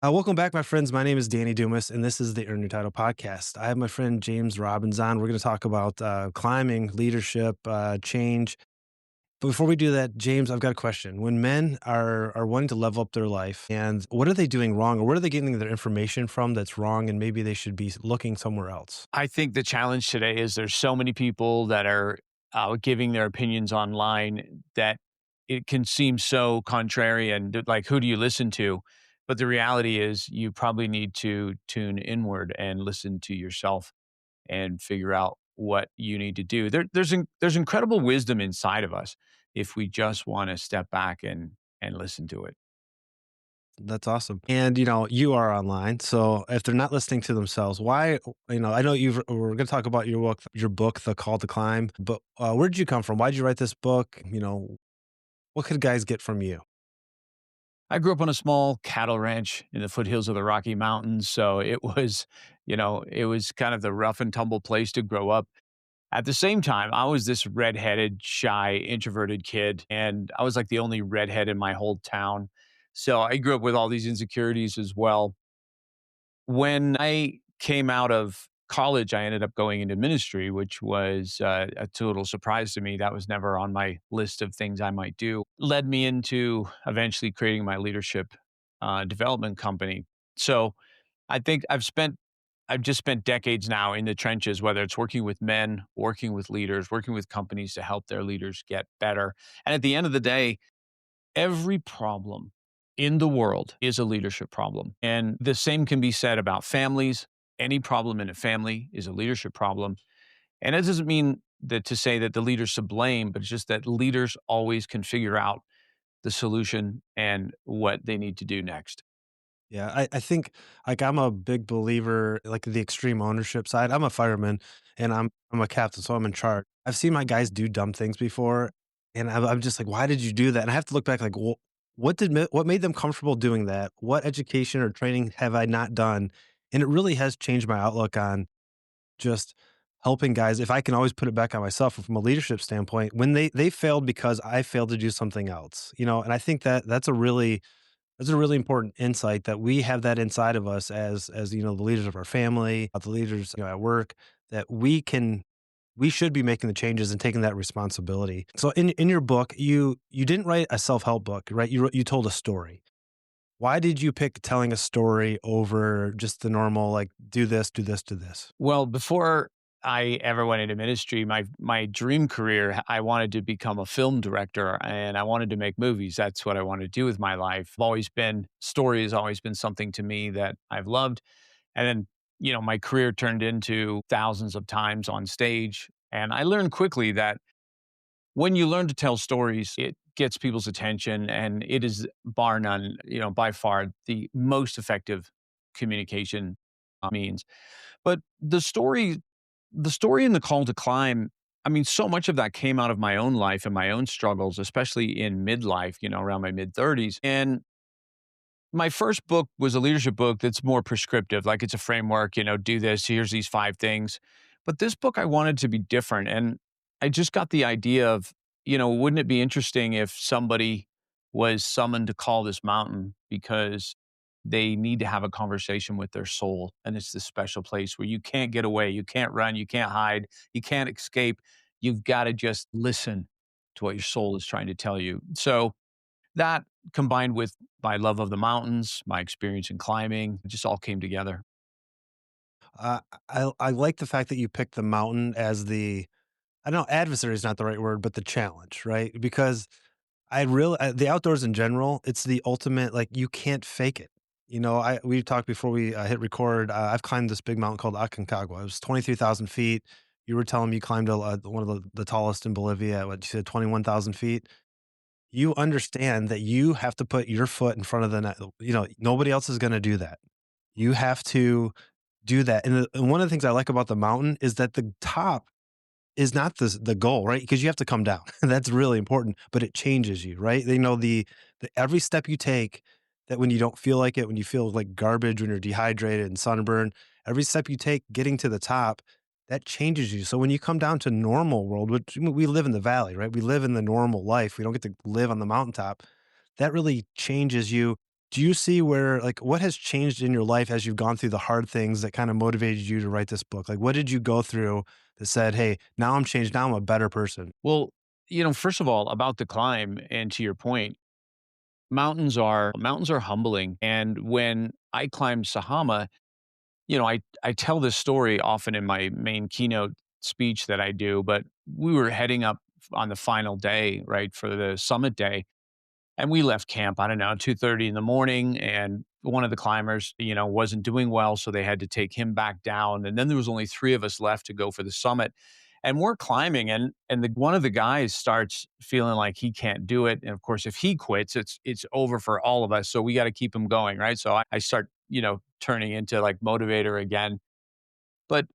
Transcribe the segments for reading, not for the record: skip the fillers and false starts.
Welcome back, my friends. My name is Danny Dumas, and this is the Earn Your Title podcast. I have my friend James Robbins on. We're going to talk about climbing, leadership, change. But before we do that, James, I've got a question. When men are wanting to level up their life, and what are they doing wrong, or where are they getting their information from that's wrong, and maybe they should be looking somewhere else? I think the challenge today is there's so many people that are giving their opinions online that it can seem so contrary and like, who do you listen to? But the reality is, you probably need to tune inward and listen to yourself and figure out what you need to do. There's incredible wisdom inside of us if we just want to step back and listen to it. That's awesome. And you are online, so if they're not listening to themselves, why? I know we're going to talk about your book, The Call to Climb. But where did you come from? Why did you write this book? What could guys get from you? I grew up on a small cattle ranch in the foothills of the Rocky Mountains, so it was kind of the rough and tumble place to grow up. At the same time, I was this redheaded, shy, introverted kid, and I was like the only redhead in my whole town. So I grew up with all these insecurities as well. When I came out of college, I ended up going into ministry, which was a total surprise to me. That was never on my list of things I might do. Led me into eventually creating my leadership development company. So I think I've just spent decades now in the trenches, whether it's working with men, working with leaders, working with companies to help their leaders get better. And at the end of the day, every problem in the world is a leadership problem. And the same can be said about families. Any problem in a family is a leadership problem. And it doesn't mean that to say that the leader's to blame, but it's just that leaders always can figure out the solution and what they need to do next. Yeah, I think like I'm a big believer like the extreme ownership side. I'm a fireman and I'm a captain, so I'm in charge. I've seen my guys do dumb things before, and I'm just like, why did you do that? And I have to look back like, well, what made them comfortable doing that? What education or training have I not done? And it really has changed my outlook on just helping guys. If I can always put it back on myself from a leadership standpoint, when they failed because I failed to do something else, and I think that that's a really important insight that we have that inside of us as the leaders of our family, the leaders at work, that we should be making the changes and taking that responsibility. So in your book, you didn't write a self-help book, right? You told a story. Why did you pick telling a story over just the normal like do this, do this, do this? Well, before I ever went into ministry, my dream career, I wanted to become a film director and I wanted to make movies. That's what I wanted to do with my life. Story has always been something to me that I've loved. And then, my career turned into thousands of times on stage. And I learned quickly that when you learn to tell stories, it gets people's attention and it is bar none, by far the most effective communication means. But the story and the call to climb, I mean, so much of that came out of my own life and my own struggles, especially in midlife, around my mid 30s. And my first book was a leadership book that's more prescriptive, like it's a framework, do this, here's these five things. But this book, I wanted to be different. And I just got the idea of, wouldn't it be interesting if somebody was summoned to call this mountain because they need to have a conversation with their soul. And it's this special place where you can't get away, you can't run, you can't hide, you can't escape. You've got to just listen to what your soul is trying to tell you. So, that combined with my love of the mountains, my experience in climbing, it just all came together. I like the fact that you picked the mountain as I don't know, adversary is not the right word, but the challenge, right? Because the outdoors in general, it's the ultimate, like, you can't fake it. We talked before we hit record. I've climbed this big mountain called Aconcagua. It was 23,000 feet. You were telling me you climbed one of the tallest in Bolivia at what you said, 21,000 feet. You understand that you have to put your foot in front of nobody else is going to do that. You have to do that. And one of the things I like about the mountain is that the top is not the goal, right? Because you have to come down. That's really important, but it changes you, right? They know the every step you take, that when you don't feel like it, when you feel like garbage, when you're dehydrated and sunburned, every step you take getting to the top, that changes you. So when you come down to normal world, which we live in the valley, right? We live in the normal life. We don't get to live on the mountaintop. That really changes you. Do you see where like, what has changed in your life as you've gone through the hard things that kinda motivated you to write this book? Like, what did you go through that said, "Hey, now I'm changed, now I'm a better person"? Well, first of all, about the climb, and to your point, mountains are humbling. And when I climbed Sahama, I tell this story often in my main keynote speech that I do, but we were heading up on the final day, right, for the summit day. And we left camp, I don't know, 2:30 in the morning, and one of the climbers, wasn't doing well, so they had to take him back down, and then there was only 3 of us left to go for the summit. And we're climbing, and one of the guys starts feeling like he can't do it, and of course, if he quits, it's over for all of us, so we gotta keep him going, right? So I start, turning into, like, motivator again. But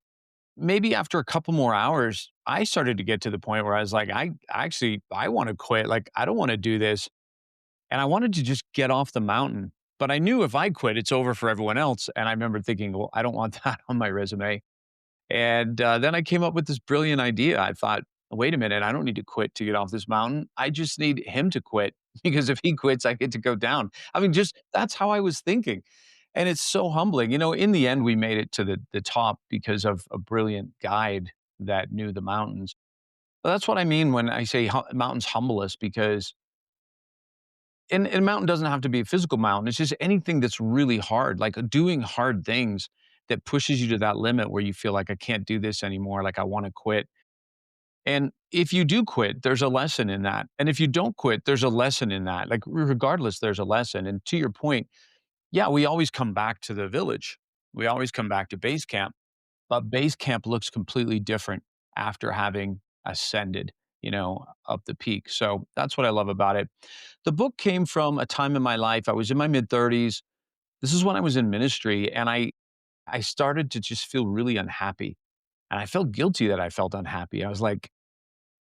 maybe after a couple more hours, I started to get to the point where I was like, I wanna quit, like, I don't wanna do this. And I wanted to just get off the mountain, but I knew if I quit, it's over for everyone else. And I remember thinking, well, I don't want that on my resume. And then I came up with this brilliant idea. I thought, wait a minute, I don't need to quit to get off this mountain. I just need him to quit because if he quits, I get to go down. I mean, just that's how I was thinking. And it's so humbling. In the end, we made it to the top because of a brilliant guide that knew the mountains. But that's what I mean when I say mountains humble us, because and a mountain doesn't have to be a physical mountain. It's just anything that's really hard, like doing hard things that pushes you to that limit where you feel like I can't do this anymore, like I want to quit. And if you do quit, there's a lesson in that. And if you don't quit, there's a lesson in that. Like regardless, there's a lesson. And to your point, yeah, we always come back to the village. We always come back to base camp, but base camp looks completely different after having ascended, up the peak. So that's what I love about it. The book came from a time in my life. I was in my mid 30s. This is when I was in ministry, and I started to just feel really unhappy. And I felt guilty that I felt unhappy. I was like,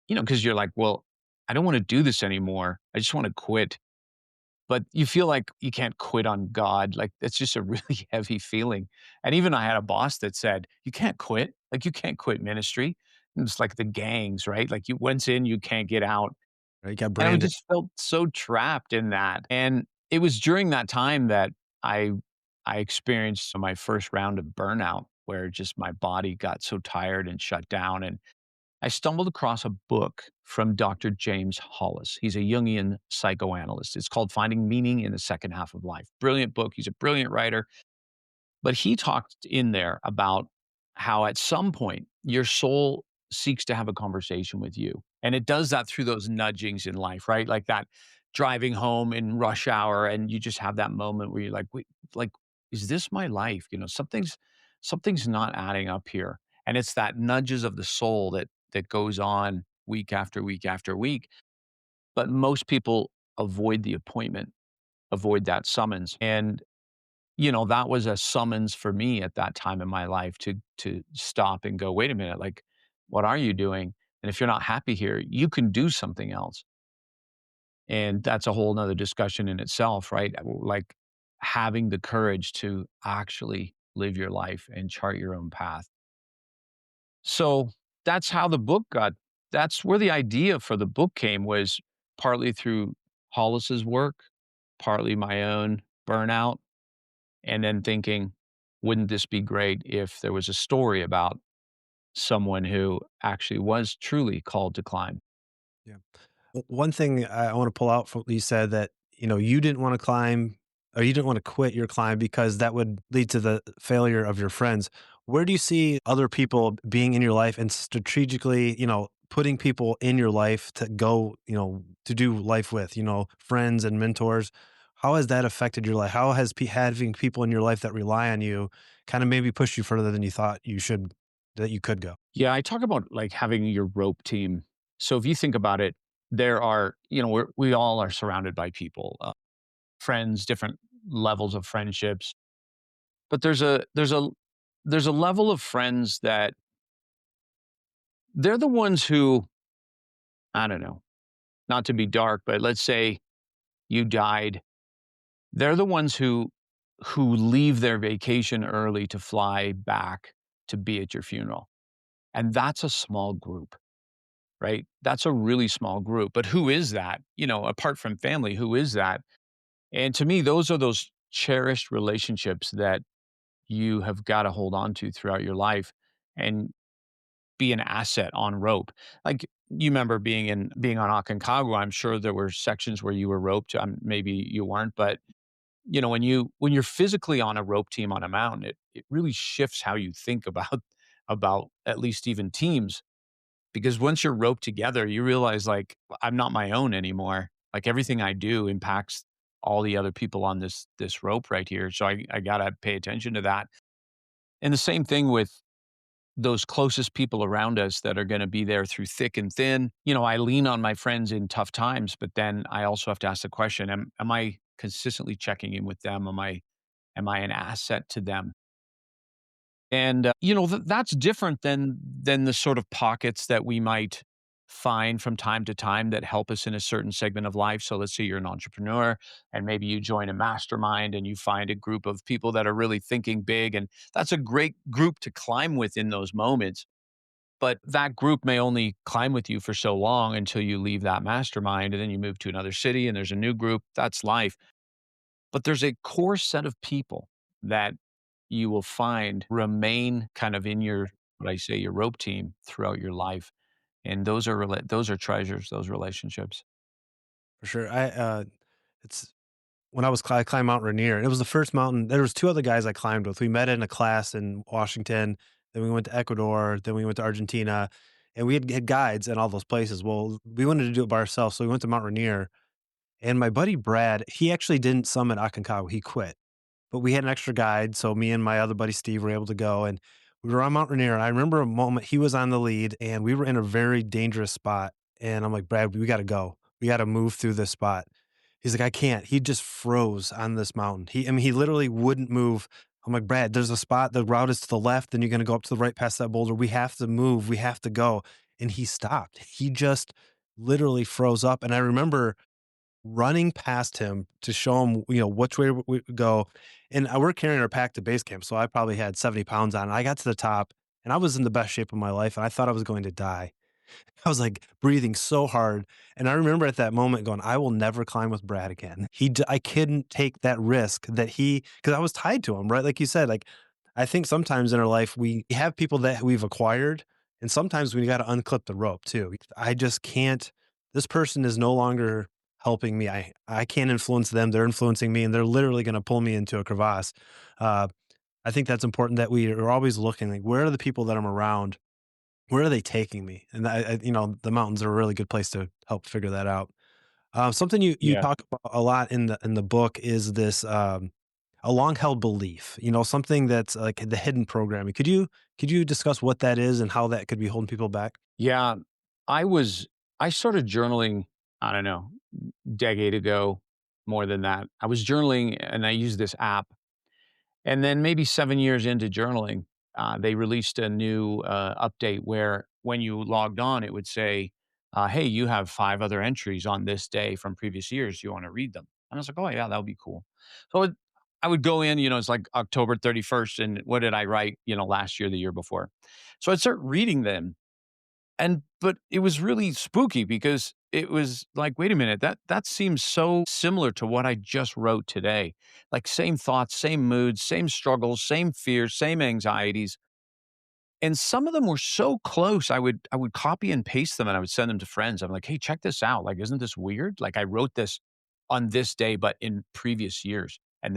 because you're like, well, I don't want to do this anymore. I just want to quit. But you feel like you can't quit on God. Like it's just a really heavy feeling. And even I had a boss that said, you can't quit. Like you can't quit ministry. And it's like the gangs, right? Like you once in, you can't get out. Right? You got And I branded. just felt so trapped in that. And it was during that time that I I experienced my first round of burnout where just my body got so tired and shut down. And I stumbled across a book from Dr. James Hollis. He's a Jungian psychoanalyst. It's called Finding Meaning in the Second Half of Life. Brilliant book. He's a brilliant writer. But he talked in there about how at some point your soul seeks to have a conversation with you. And it does that through those nudgings in life, right? Like that driving home in rush hour and you just have that moment where you're like, wait, like, is this my life? Something's not adding up here. And it's that nudges of the soul that goes on week after week after week. But most people avoid the appointment, avoid that summons. And that was a summons for me at that time in my life to stop and go, "Wait a minute, like, what are you doing? And if you're not happy here, you can do something else." And that's a whole nother discussion in itself, right? Like, having the courage to actually live your life and chart your own path. So, that's how the book got that's where the idea for the book came, was partly through Hollis's work, partly my own burnout, and then thinking, wouldn't this be great if there was a story about someone who actually was truly called to climb? Yeah. One thing I want to pull out from what you said that, you didn't want to climb or you didn't want to quit your climb because that would lead to the failure of your friends. Where do you see other people being in your life and strategically, putting people in your life to go, to do life with, friends and mentors? How has that affected your life? How has having people in your life that rely on you kind of maybe pushed you further than you thought that you could go? Yeah, I talk about like having your rope team. So if you think about it, there are, we all are surrounded by people, friends, different levels of friendships. But there's a level of friends that they're the ones who, I don't know, not to be dark, but let's say you died. They're the ones who leave their vacation early to fly back to be at your funeral. And that's a small group, right? That's a really small group. But who is that? Apart from family, who is that? And to me, those are those cherished relationships that you have got to hold on to throughout your life and be an asset on rope. Like, you remember being on Aconcagua, I'm sure there were sections where you were roped, maybe you weren't, but, when you're physically on a rope team on a mountain, it really shifts how you think about about at least even teams, because once you're roped together, you realize, like, I'm not my own anymore. Like, everything I do impacts all the other people on this rope right here, so I gotta pay attention to that. And the same thing with those closest people around us that are gonna be there through thick and thin. I lean on my friends in tough times, but then I also have to ask the question, am I consistently checking in with them? Am I an asset to them? And, that's different than the sort of pockets that we might find from time to time that help us in a certain segment of life. So let's say you're an entrepreneur and maybe you join a mastermind and you find a group of people that are really thinking big, and that's a great group to climb with in those moments. But that group may only climb with you for so long until you leave that mastermind and then you move to another city and there's a new group. That's life. But there's a core set of people that you will find remain kind of in your, what I say, your rope team throughout your life. And those are treasures, those relationships. For sure. It's when I climbed Mount Rainier, and it was the first mountain. There was 2 other guys I climbed with. We met in a class in Washington, then we went to Ecuador, then we went to Argentina, and we had guides in all those places. Well, we wanted to do it by ourselves, so we went to Mount Rainier, and my buddy Brad, he actually didn't summit Aconcagua, he quit. But we had an extra guide, so me and my other buddy Steve were able to go, and we were on Mount Rainier, and I remember a moment he was on the lead, and we were in a very dangerous spot, and I'm like, "Brad, we gotta go. We gotta move through this spot." He's like, "I can't." He just froze on this mountain. He literally wouldn't move. I'm like, "Brad, there's a spot, the route is to the left, then you're gonna go up to the right past that boulder. We have to move, we have to go." And he stopped. He just literally froze up, and I remember running past him to show him, which way we go. And we're carrying our pack to base camp. So I probably had 70 pounds on. I got to the top and I was in the best shape of my life. And I thought I was going to die. I was like breathing so hard. And I remember at that moment going, I will never climb with Brad again. I couldn't take that risk because I was tied to him, right? Like you said, like I think sometimes in our life, we have people that we've acquired. And sometimes we got to unclip the rope too. I just can't, this person is no longer helping me. I can't influence them. They're influencing me and they're literally going to pull me into a crevasse. Uh, I think that's important that we are always looking like, where are the people that I'm around? Where are they taking me? And the mountains are a really good place to help figure that out. Something you Yeah. talk about a lot in the book is this a long held belief. Something that's like the hidden programming. Could you discuss what that is and how that could be holding people back? Yeah. I was, I started journaling, I don't know, decade ago, more than that. I was journaling and I used this app. And then maybe 7 years into journaling, they released a new, update where when you logged on, it would say, "Hey, you have 5 other entries on this day from previous years. You wanna read them?" And I was like, "Oh, yeah, that would be cool." So I would go in, it's like October 31st, and what did I write, last year, the year before? So I'd start reading them, but it was really spooky because it was like, wait a minute, that seems so similar to what I just wrote today. Like, same thoughts, same moods, same struggles, same fears, same anxieties. And some of them were so close, I would copy and paste them and I would send them to friends. I'm like, "Hey, check this out. Like, isn't this weird? Like, I wrote this on this day, but in previous years." And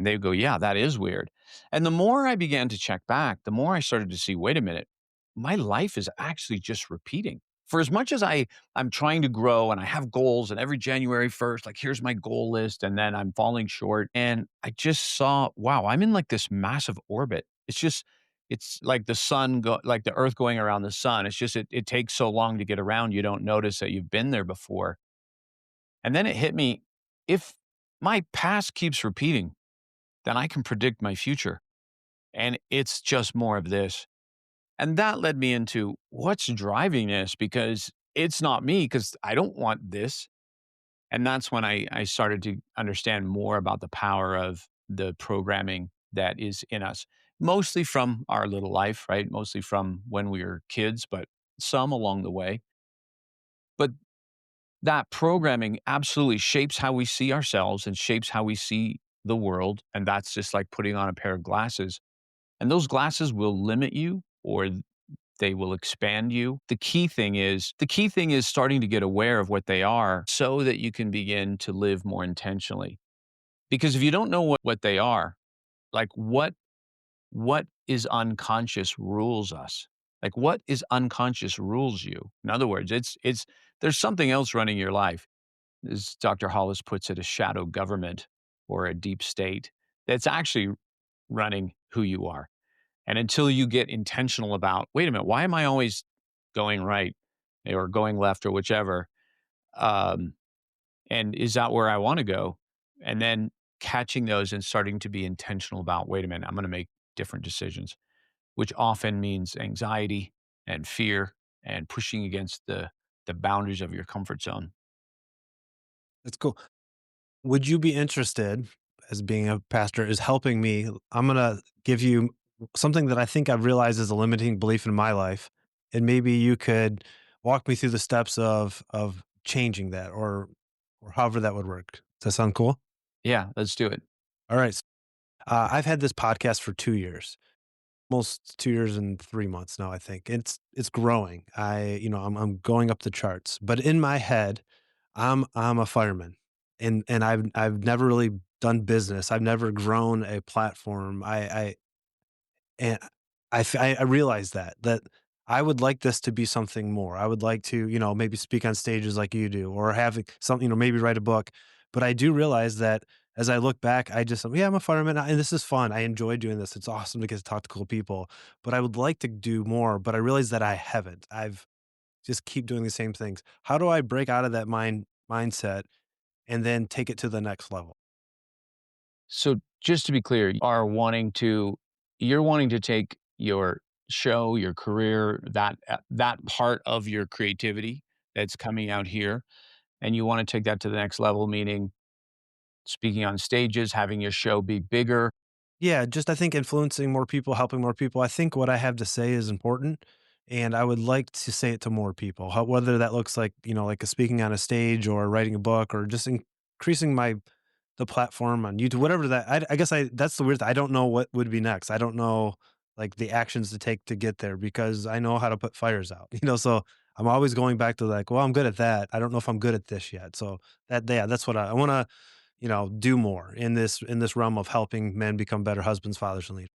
they would go, "Yeah, that is weird." And the more I began to check back, the more I started to see, wait a minute, my life is actually just repeating. For as much as I'm trying to grow and I have goals, and every January 1st, like, here's my goal list, and then I'm falling short. And I just saw, wow, I'm in like this massive orbit. It's like like the earth going around the sun. It's just it takes so long to get around, you don't notice that you've been there before. And then it hit me, if my past keeps repeating, then I can predict my future. And it's just more of this. And that led me into what's driving this, because it's not me, because I don't want this. And that's when I started to understand more about the power of the programming that is in us, mostly from our little life, right? Mostly from when we were kids, but some along the way. But that programming absolutely shapes how we see ourselves and shapes how we see the world, and that's just like putting on a pair of glasses. And those glasses will limit you or they will expand you. The key thing is starting to get aware of what they are so that you can begin to live more intentionally. Because if you don't know what they are, like what is unconscious rules us? Like what is unconscious rules you? In other words, it's there's something else running your life. As Dr. Hollis puts it, a shadow government or a deep state that's actually running who you are. And until you get intentional about, wait a minute, why am I always going right or going left or whichever? Um, and is that where I want to go? And then catching those and starting to be intentional about, wait a minute, I'm going to make different decisions, which often means anxiety and fear and pushing against the boundaries of your comfort zone. That's cool. Would you be interested, as being a pastor is helping me, I'm gonna give you something that I think I've realized is a limiting belief in my life, and maybe you could walk me through the steps of changing that or however that would work. Does that sound cool? Yeah, let's do it. All right. I've had this podcast for 2 years, almost 2 years and 3 months now, I think. It's growing. I'm going up the charts, but in my head, I'm a fireman, and I've never really done business. I've never grown a platform. And I realize that I would like this to be something more. I would like to, maybe speak on stages like you do or have something, maybe write a book. But I do realize that as I look back, yeah, I'm a fireman and this is fun. I enjoy doing this. It's awesome to get to talk to cool people, but I would like to do more, but I realize that I haven't. I've just keep doing the same things. How do I break out of that mindset and then take it to the next level? So just to be clear, you're wanting to take your show, your career, that part of your creativity that's coming out here, and you want to take that to the next level, meaning speaking on stages, having your show be bigger. Yeah, just I think influencing more people, helping more people. I think what I have to say is important, and I would like to say it to more people. Whether that looks like like a speaking on a stage or writing a book or just increasing the platform on YouTube, whatever that. I guess that's the weird. I don't know what would be next. I don't know like the actions to take to get there because I know how to put fires out. So I'm always going back to like, well, I'm good at that. I don't know if I'm good at this yet. So yeah, that's what I want to do more in this realm of helping men become better husbands, fathers, and leaders.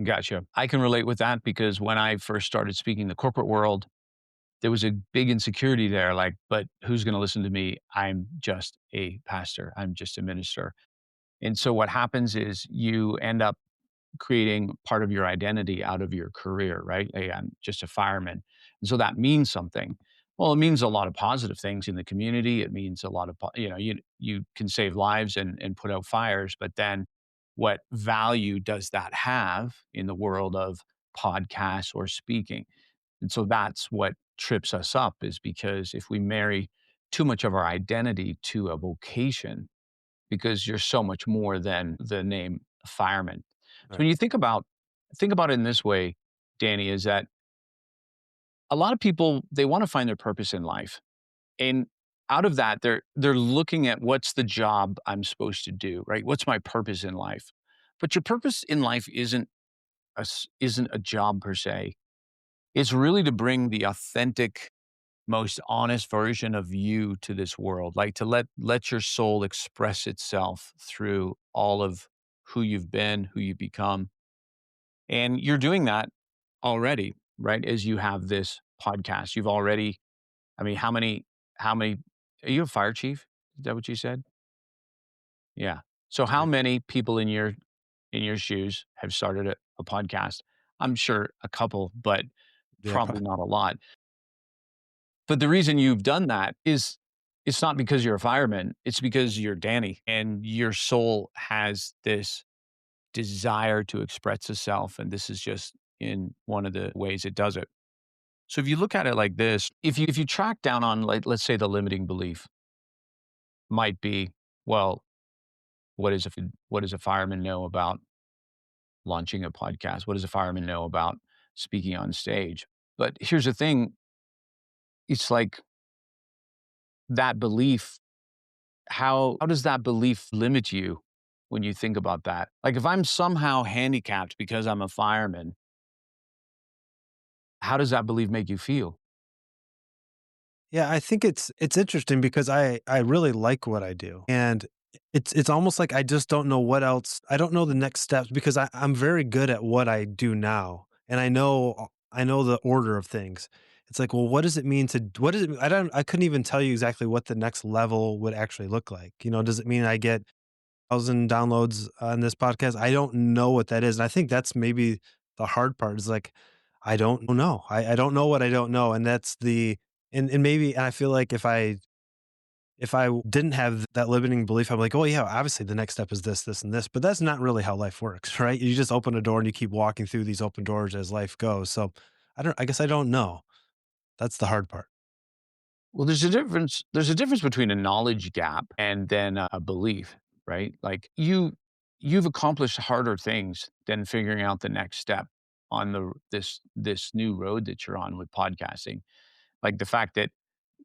Gotcha. I can relate with that because when I first started speaking in the corporate world, there was a big insecurity there. Like, but who's going to listen to me? I'm just a pastor. I'm just a minister. And so what happens is you end up creating part of your identity out of your career, right? Hey, I'm just a fireman. And so that means something. Well, it means a lot of positive things in the community. It means a lot of, you can save lives and put out fires, but then what value does that have in the world of podcasts or speaking? And so that's what trips us up is because if we marry too much of our identity to a vocation, because you're so much more than the name fireman. So Right. when you think about it in this way, Danny, is that a lot of people they want to find their purpose in life. And out of that, they're looking at what's the job I'm supposed to do, right? What's my purpose in life? But your purpose in life isn't a job per se. It's really to bring the authentic, most honest version of you to this world, like to let your soul express itself through all of who you've been, who you become. And you're doing that already, right? As you have this podcast. You've already, I mean, how many are you a fire chief? Is that what you said? Yeah. So how Right. many people in your shoes have started a podcast? I'm sure a couple, but Yeah. probably not a lot. But the reason you've done that is it's not because you're a fireman, it's because you're Danny and your soul has this desire to express itself. And this is just in one of the ways it does it. So if you look at it like this, if you track down on like let's say the limiting belief might be, well, what does a fireman know about launching a podcast? What does a fireman know about speaking on stage? But here's the thing, it's like that belief how does that belief limit you? when you think about that. Like if I'm somehow handicapped because I'm a fireman, how does that belief make you feel? Yeah, I think it's interesting because I really like what I do, and it's almost like I just don't know what else. I don't know the next steps because I'm very good at what I do now, and I know the order of things. It's like, well, what does it mean to what does it? I couldn't even tell you exactly what the next level would actually look like. Does it mean I get 1,000 downloads on this podcast? I don't know what that is, and I think that's maybe the hard part is, like, I don't know. I don't know what I don't know, and that's the and maybe and I feel like if I didn't have that limiting belief, I'm like, "Oh, yeah, obviously the next step is this, this, and this," but that's not really how life works, right? You just open a door and you keep walking through these open doors as life goes, so I guess I don't know. That's the hard part. Well, there's a difference between a knowledge gap and then a belief, right? Like you've accomplished harder things than figuring out the next step on this new road that you're on with podcasting. Like the fact that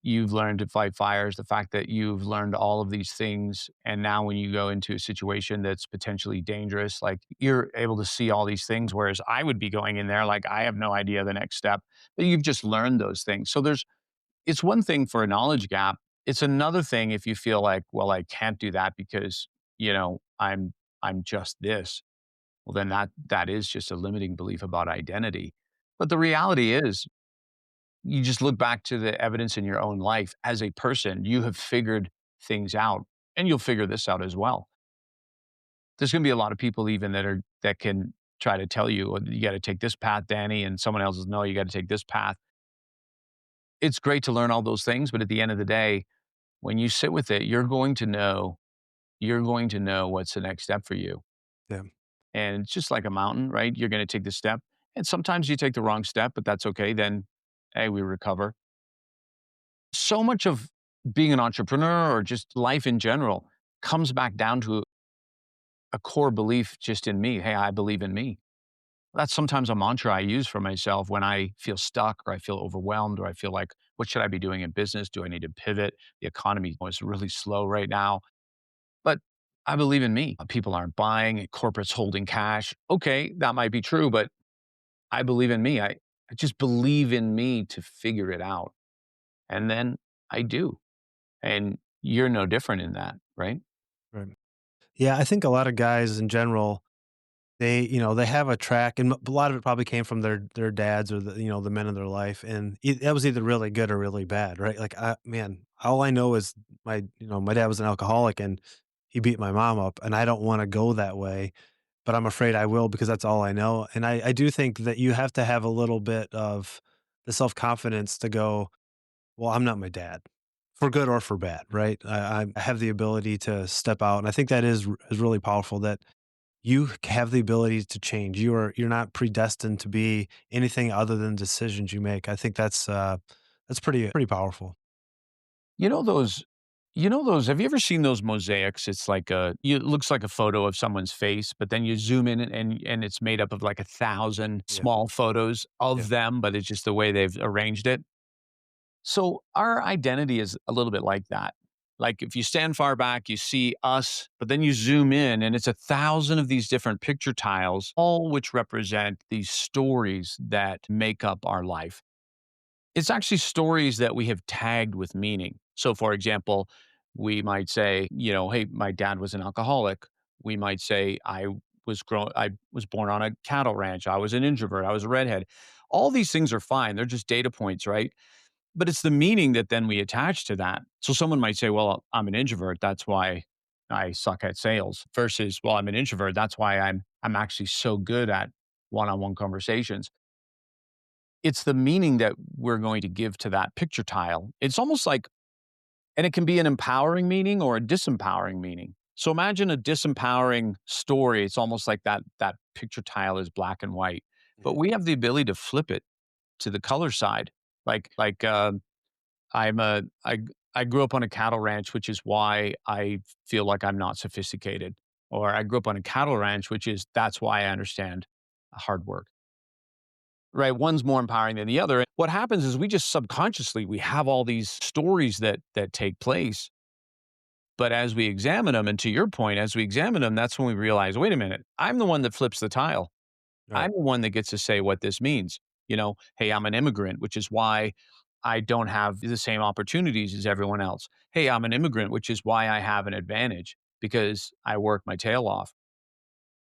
you've learned to fight fires, the fact that you've learned all of these things, and now when you go into a situation that's potentially dangerous, like you're able to see all these things, whereas I would be going in there like I have no idea the next step, but you've just learned those things. So it's one thing for a knowledge gap. It's another thing if you feel like, well, I can't do that because, I'm just this. Well, then that is just a limiting belief about identity. But the reality is, you just look back to the evidence in your own life as a person, you have figured things out and you'll figure this out as well. There's going to be a lot of people even that can try to tell you, "Oh, you got to take this path, Danny," and someone else is, no, you got to take this path. It's great to learn all those things, but at the end of the day, when you sit with it, you're going to know what's the next step for you. Yeah, And it's just like a mountain, right? You're going to take the step. And sometimes you take the wrong step, but that's okay. Then, hey, we recover. So much of being an entrepreneur or just life in general comes back down to a core belief just in me. Hey, I believe in me. That's sometimes a mantra I use for myself when I feel stuck or I feel overwhelmed or I feel like, what should I be doing in business? Do I need to pivot? The economy is really slow right now. But I believe in me. People aren't buying, corporates holding cash. Okay, that might be true, but I believe in me. I just believe in me to figure it out. And then I do. And you're no different in that, right? right. Yeah, I think a lot of guys in general, they have a track, and a lot of it probably came from their dads or the men in their life, and that was either really good or really bad, right? Like, man, all I know is my dad was an alcoholic and he beat my mom up, and I don't want to go that way, but I'm afraid I will because that's all I know. And I do think that you have to have a little bit of the self confidence to go, well, I'm not my dad, for good or for bad, right? I have the ability to step out, and I think that is really powerful. That you have the ability to change. You're not predestined to be anything other than decisions you make. I think that's pretty powerful. You know those have you ever seen those mosaics? It's like it looks like a photo of someone's face, but then you zoom in and it's made up of like 1,000 Yeah, small photos yeah, of them, but it's just the way they've arranged it. So our identity is a little bit like that. Like if you stand far back, you see us, but then you zoom in and it's 1,000 of these different picture tiles, all which represent these stories that make up our life. It's actually stories that we have tagged with meaning. So, for example, we might say, hey, my dad was an alcoholic. We might say, I was born on a cattle ranch. I was an introvert. I was a redhead. All these things are fine. They're just data points, right? But it's the meaning that then we attach to that. So someone might say, well, I'm an introvert. That's why I suck at sales versus, well, I'm an introvert. That's why I'm actually so good at one-on-one conversations. It's the meaning that we're going to give to that picture tile. It's almost like, and it can be an empowering meaning or a disempowering meaning. So imagine a disempowering story. It's almost like that picture tile is black and white, but yeah, we have the ability to flip it to the color side. Like I'm a I grew up on a cattle ranch, which is why I feel like I'm not sophisticated. Or I grew up on a cattle ranch, which is that's why I understand hard work. Right? One's more empowering than the other. What happens is we just subconsciously we have all these stories that take place. But as we examine them, and to your point, as we examine them, that's when we realize, wait a minute, I'm the one that flips the tile. Right. I'm the one that gets to say what this means. Hey, I'm an immigrant, which is why I don't have the same opportunities as everyone else. Hey, I'm an immigrant, which is why I have an advantage because I work my tail off.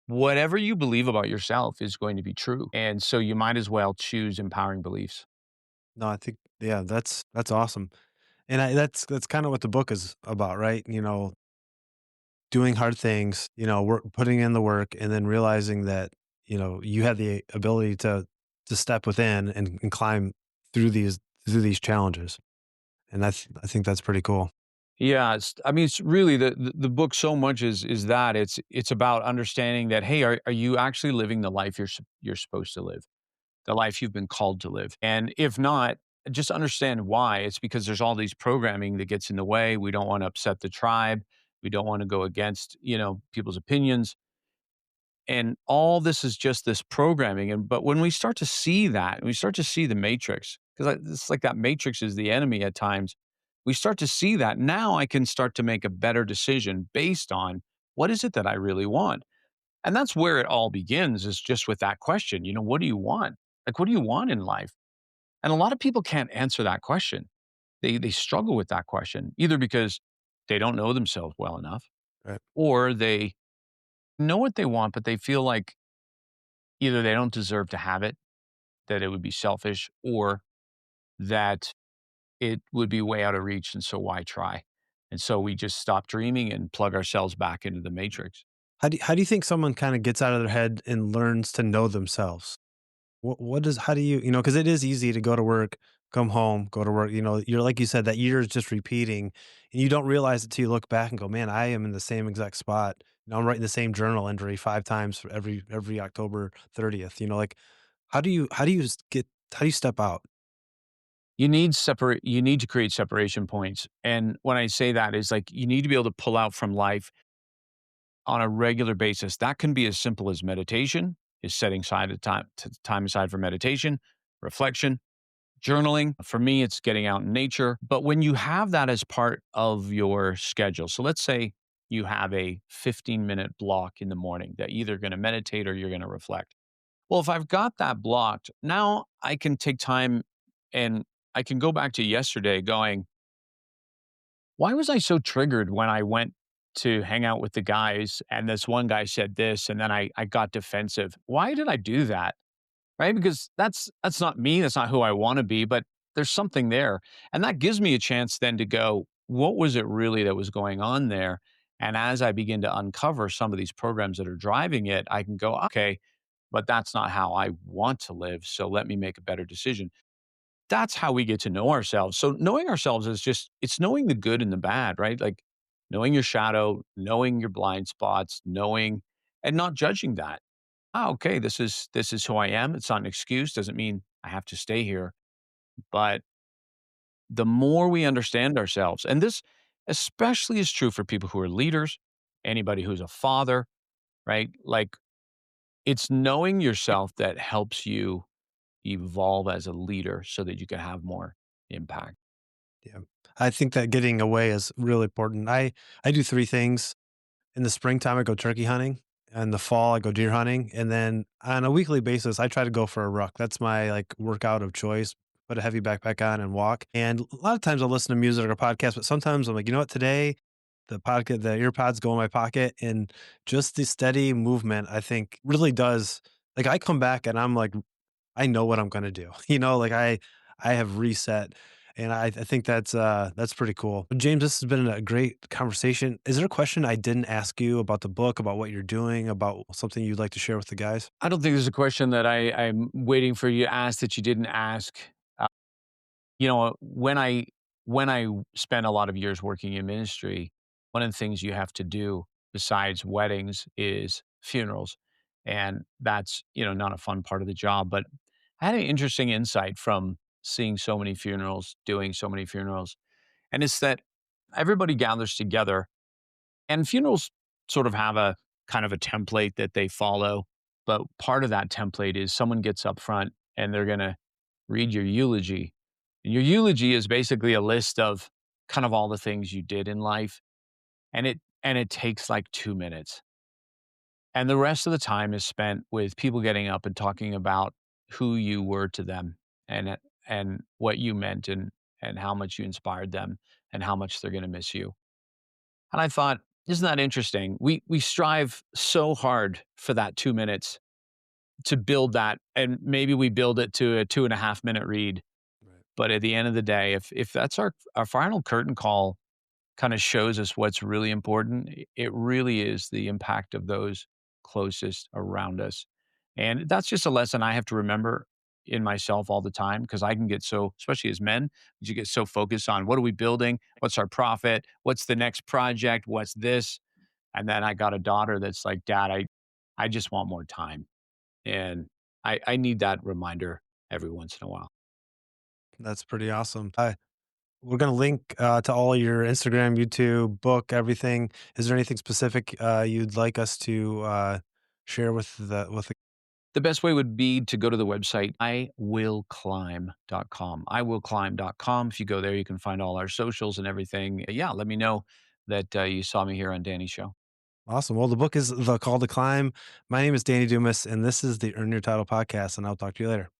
Whatever you believe about yourself is going to be true. And so you might as well choose empowering beliefs. No, I think yeah, that's awesome. And that's kind of what the book is about, right? Doing hard things, work, putting in the work, and then realizing that you have the ability to step within and climb through these challenges. And I think that's pretty cool. Yeah, I mean, it's really the book so much is that it's about understanding that, hey, are you actually living the life you're supposed to live, the life you've been called to live? And if not, just understand why. It's because there's all these programming that gets in the way. We don't want to upset the tribe. We don't want to go against, people's opinions. And all this is just this programming. And but when we start to see that, and we start to see the matrix, because it's like that matrix is the enemy at times. We start to see that now I can start to make a better decision based on what is it that I really want. And that's where it all begins, is just with that question. What do you want? Like, what do you want in life? And a lot of people can't answer that question. They struggle with that question, either because they don't know themselves well enough, Right. or they know what they want, but they feel like either they don't deserve to have it, that it would be selfish, or that it would be way out of reach. And so why try? And so we just stop dreaming and plug ourselves back into the matrix. How do you think someone kind of gets out of their head and learns to know themselves? What does how do because it is easy to go to work, come home, go to work, you're like you said, that year is just repeating and you don't realize it till you look back and go, man, I am in the same exact spot. I'm writing the same journal entry 5 times for every October 30th. Like how do you step out? You need to create separation points. And when I say that is like you need to be able to pull out from life on a regular basis. That can be as simple as meditation, is setting aside time aside for meditation, reflection, journaling. For me, it's getting out in nature. But when you have that as part of your schedule, so let's say you have a 15-minute block in the morning that either going to meditate or you're going to reflect. Well, if I've got that blocked, now I can take time and I can go back to yesterday going, why was I so triggered when I went to hang out with the guys and this one guy said this and then I got defensive? Why did I do that? Right? Because that's not me, that's not who I wanna be, but there's something there, and that gives me a chance then to go, "What was it really that was going on there?" And as I begin to uncover some of these programs that are driving it, I can go, "Okay, but that's not how I want to live, so let me make a better decision." That's how we get to know ourselves. So knowing ourselves is just it's knowing the good and the bad, right? Like, knowing your shadow, knowing your blind spots, knowing and not judging that. Okay, this is who I am. It's not an excuse, doesn't mean I have to stay here. But the more we understand ourselves, and this especially is true for people who are leaders, anybody who's a father, right? Like, it's knowing yourself that helps you evolve as a leader so that you can have more impact. Yeah. I think that getting away is really important. I do 3 things. In the springtime, I go turkey hunting. In the fall, I go deer hunting, and then on a weekly basis, I try to go for a ruck. That's my, like, workout of choice. Put a heavy backpack on and walk, and a lot of times I'll listen to music or podcast, but sometimes I'm like, "You know what? Today, the ear pods go in my pocket," and just the steady movement, I think, really does like, I come back and I'm like, I know what I'm gonna do. Like I have reset, and I think that's pretty cool. But James, this has been a great conversation. Is there a question I didn't ask you about the book, about what you're doing, about something you'd like to share with the guys? I don't think there's a question that I'm waiting for you to ask that you didn't ask. Uh, when I spent a lot of years working in ministry, one of the things you have to do besides weddings is funerals. And that's, not a fun part of the job. But I had an interesting insight from seeing so many funerals, doing so many funerals. And it's that everybody gathers together and funerals sort of have a kind of a template that they follow. But part of that template is someone gets up front and they're going to read your eulogy. And your eulogy is basically a list of kind of all the things you did in life. and it takes like 2 minutes. And the rest of the time is spent with people getting up and talking about who you were to them and what you meant and how much you inspired them and how much they're gonna miss you. And I thought, "Isn't that interesting?" We strive so hard for that 2 minutes to build that, and maybe we build it to a 2.5-minute read, Right. but at the end of the day, if that's our final curtain call kinda shows us what's really important, it really is the impact of those closest around us. And that's just a lesson I have to remember in myself all the time because I can get so, especially as men, you get so focused on what are we building? What's our profit? What's the next project? What's this? And then I got a daughter that's like, Dad, I just want more time. And I need that reminder every once in a while. That's pretty awesome. We're gonna link, to all your Instagram, YouTube, book, everything. Is there anything specific, you'd like us to, share with the The best way would be to go to the website, iwillclimb.com. Iwillclimb.com. If you go there, you can find all our socials and everything. Yeah, let me know that you saw me here on Danny's show. Awesome. Well, the book is The Call to Climb. My name is Danny Dumas, and this is the Earn Your Title podcast, and I'll talk to you later.